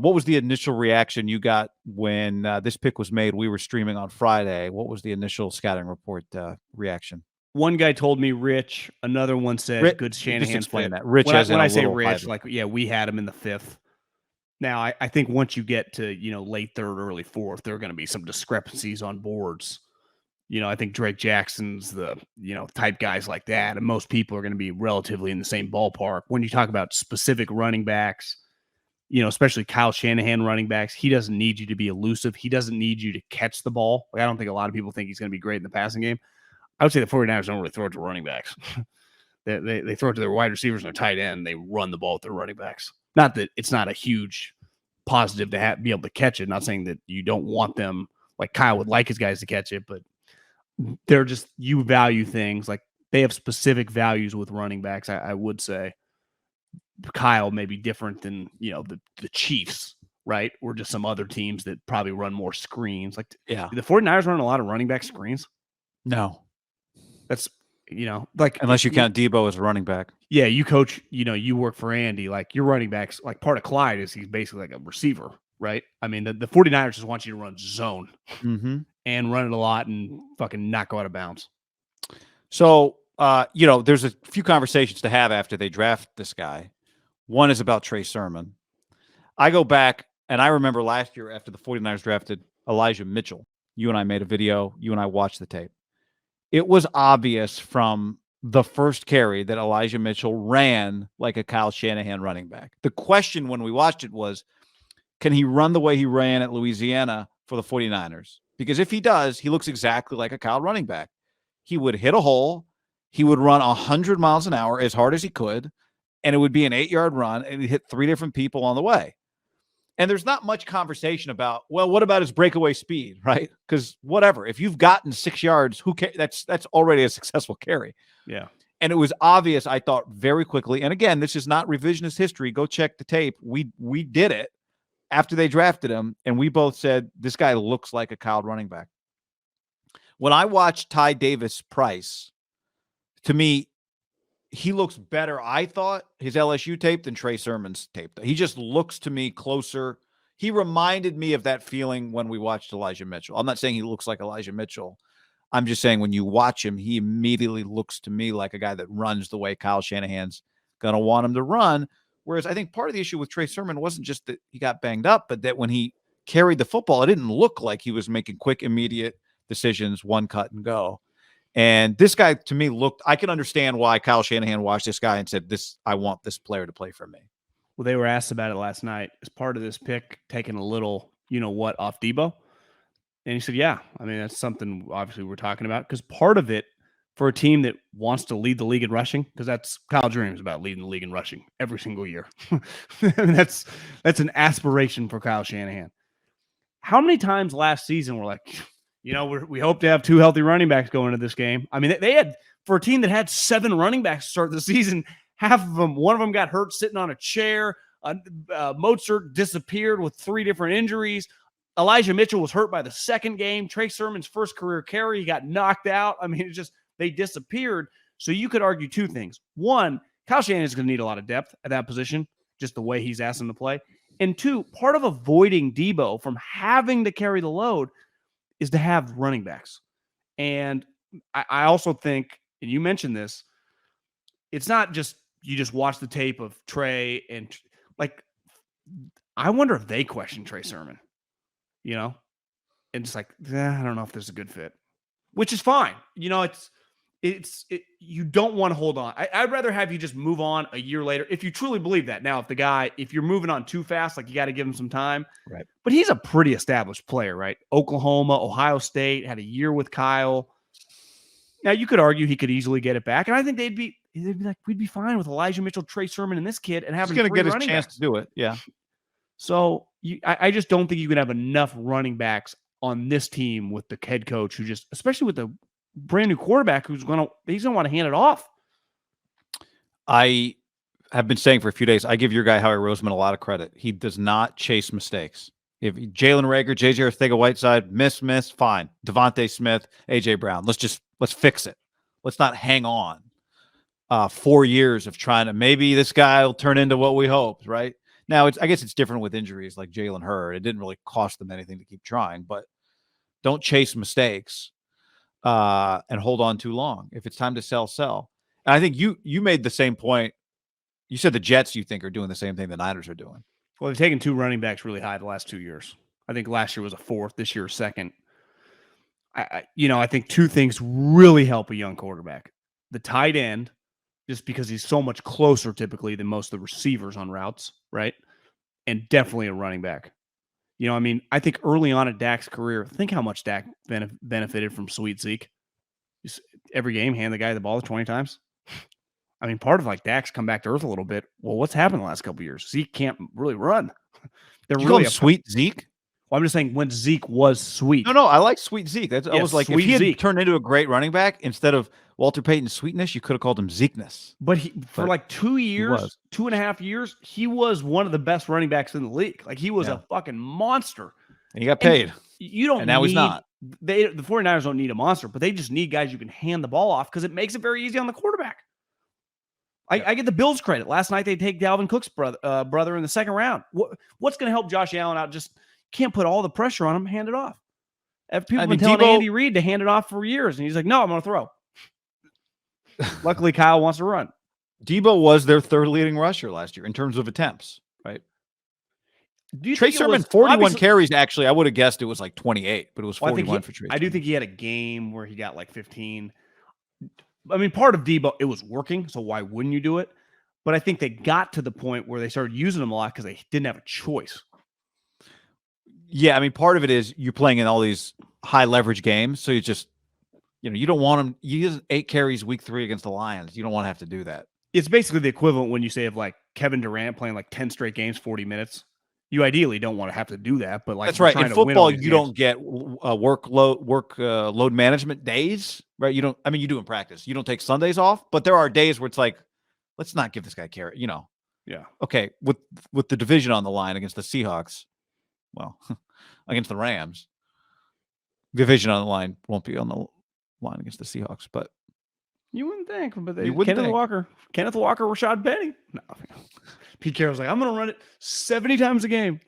What was the initial reaction you got when this pick was made? We were streaming on Friday. What was the initial scouting report reaction? One guy told me Rich. Another one said good Shanahan. Just explain fit. that. Rich, when as I, when in I say little Rich, hybrid. like we had him in the 5th. Now I think once you get to late 3rd, early 4th, there are going to be some discrepancies on boards. I think Drake Jackson's the type guys like that, and most people are going to be relatively in the same ballpark. When you talk about specific running backs, especially Kyle Shanahan running backs, he doesn't need you to be elusive. He doesn't need you to catch the ball. Like, I don't think a lot of people think he's going to be great in the passing game. I would say the 49ers don't really throw it to running backs. they throw it to their wide receivers and their tight end. They run the ball with their running backs. Not that it's not a huge positive to be able to catch it. Not saying that you don't want them, like Kyle would like his guys to catch it, but they're just, you value things. Like, they have specific values with running backs, I would say. Kyle may be different than, the Chiefs, right? Or just some other teams that probably run more screens. Like, Yeah. the 49ers run a lot of running back screens. No. That's, like, unless you count Debo as a running back. Yeah, you coach, you work for Andy. Like, your running backs, like, part of Clyde is he's basically like a receiver, right? I mean, the 49ers just want you to run zone and run it a lot and fucking not go out of bounds. So, there's a few conversations to have after they draft this guy. One is about Trey Sermon. I go back, and I remember last year after the 49ers drafted Elijah Mitchell. You and I made a video. You and I watched the tape. It was obvious from the first carry that Elijah Mitchell ran like a Kyle Shanahan running back. The question when we watched it was, can he run the way he ran at Louisiana for the 49ers? Because if he does, he looks exactly like a Kyle running back. He would hit a hole. He would run 100 miles an hour as hard as he could, and it would be an 8-yard run, and he'd hit 3 different people on the way. And there's not much conversation about, well, what about his breakaway speed, right? Because whatever, if you've gotten 6 yards, who cares? That's already a successful carry. Yeah. And it was obvious, I thought, very quickly. And again, this is not revisionist history. Go check the tape. We did it after they drafted him, and we both said, this guy looks like a Kyle running back. When I watched Ty Davis-Price, to me, he looks better, I thought, his LSU tape than Trey Sermon's tape. He just looks to me closer. He reminded me of that feeling when we watched Elijah Mitchell. I'm not saying he looks like Elijah Mitchell. I'm just saying when you watch him, he immediately looks to me like a guy that runs the way Kyle Shanahan's going to want him to run. Whereas I think part of the issue with Trey Sermon wasn't just that he got banged up, but that when he carried the football, it didn't look like he was making quick, immediate decisions, one cut and go. And this guy, to me, I can understand why Kyle Shanahan watched this guy and said, I want this player to play for me. Well, they were asked about it last night. As part of this pick, taking a little, off Debo. And he said, yeah, I mean, that's something obviously we're talking about, because part of it for a team that wants to lead the league in rushing, because that's Kyle dreams about leading the league in rushing every single year. And that's an aspiration for Kyle Shanahan. How many times last season we're like, we hope to have 2 healthy running backs going into this game. I mean, they had, for a team that had 7 running backs to start the season, one of them got hurt sitting on a chair. Mozart disappeared with 3 different injuries. Elijah Mitchell was hurt by the second game. Trey Sermon's first career carry, he got knocked out. I mean, they disappeared. So you could argue 2 things. One, Kyle Shanahan is going to need a lot of depth at that position, just the way he's asked him to play. And 2, part of avoiding Debo from having to carry the load is to have running backs. And I also think, and you mentioned this, it's not just, you just watch the tape of Trey and, like, I wonder if they question Trey Sermon, and it's like, I don't know if there's a good fit, which is fine. You don't want to hold on. I'd rather have you just move on a year later if you truly believe that. Now, if you're moving on too fast, like, you got to give him some time. Right. But he's a pretty established player, right? Oklahoma, Ohio State, had a year with Kyle. Now, you could argue he could easily get it back, and I think they'd be like, we'd be fine with Elijah Mitchell, Trey Sermon, and this kid, and having 3 running backs. He's going to get his chance to do it. Yeah. So I just don't think you can have enough running backs on this team with the head coach who just, especially with the brand new quarterback he's going to want to hand it off. I have been saying for a few days, I give your guy Howie Roseman a lot of credit. He does not chase mistakes. If Jalen Reagor, JJ Arcega-Whiteside, miss, fine. Devontae Smith, AJ Brown. Let's fix it. Let's not hang on 4 years of trying to, maybe this guy will turn into what we hoped, right? Now, I guess it's different with injuries like Jalen Hurd. It didn't really cost them anything to keep trying, but don't chase mistakes and hold on too long. If it's time to sell, sell. And I think you made the same point. You said the Jets, you think, are doing the same thing the Niners are doing. Well, they've taken 2 running backs really high the last 2 years. I think last year was a 4th, this year a 2nd. I think 2 things really help a young quarterback. The tight end, just because he's so much closer typically than most of the receivers on routes, right? And definitely a running back. I think early on in Dak's career, think how much Dak benefited from Sweet Zeke. Just every game, hand the guy the ball 20 times. I mean, part of like Dak's come back to earth a little bit. Well, what's happened the last couple of years? Zeke can't really run. They're You really call him Sweet Zeke? Well, I'm just saying when Zeke was sweet. No, I like Sweet Zeke. I was like, if he had Zeke turned into a great running back instead of Walter Payton's sweetness, you could have called him Zekeness. But for like 2 years, 2.5 years, he was one of the best running backs in the league. Like he was a fucking monster. And he got paid. You don't. And now he's not. The 49ers don't need a monster, but they just need guys you can hand the ball off because it makes it very easy on the quarterback. I get the Bills credit. Last night they take Dalvin Cook's brother in the 2nd round. What's going to help Josh Allen out? Just can't put all the pressure on him. Hand it off. People have been telling Andy Reid to hand it off for years, and he's like, "No, I'm going to throw." Luckily, Kyle wants to run. Debo was their 3rd leading rusher last year in terms of attempts, right? Trey Sermon, 41 carries. Actually, I would have guessed it was like 28, but it was 41 for Trey Sermon. I do think he had a game where he got like 15. I mean, part of Debo, it was working, so why wouldn't you do it? But I think they got to the point where they started using him a lot because they didn't have a choice. Yeah, I mean, part of it is you're playing in all these high leverage games, so you just, you don't want him. You use 8 carries week 3 against the Lions. You don't want to have to do that. It's basically the equivalent when you say of like Kevin Durant playing like 10 straight games, 40 minutes. You ideally don't want to have to do that, but like that's right. In football, you don't get load management days, right? You don't. I mean, you do in practice. You don't take Sundays off, but there are days where it's like, let's not give this guy carry. Yeah. Okay, with the division on the line against the Seahawks, well, against the Rams, division on the line won't be on the line against the Seahawks, but you wouldn't think. But Kenneth Walker, Rashad Penny. No. Pete Carroll's like, I'm going to run it 70 times a game.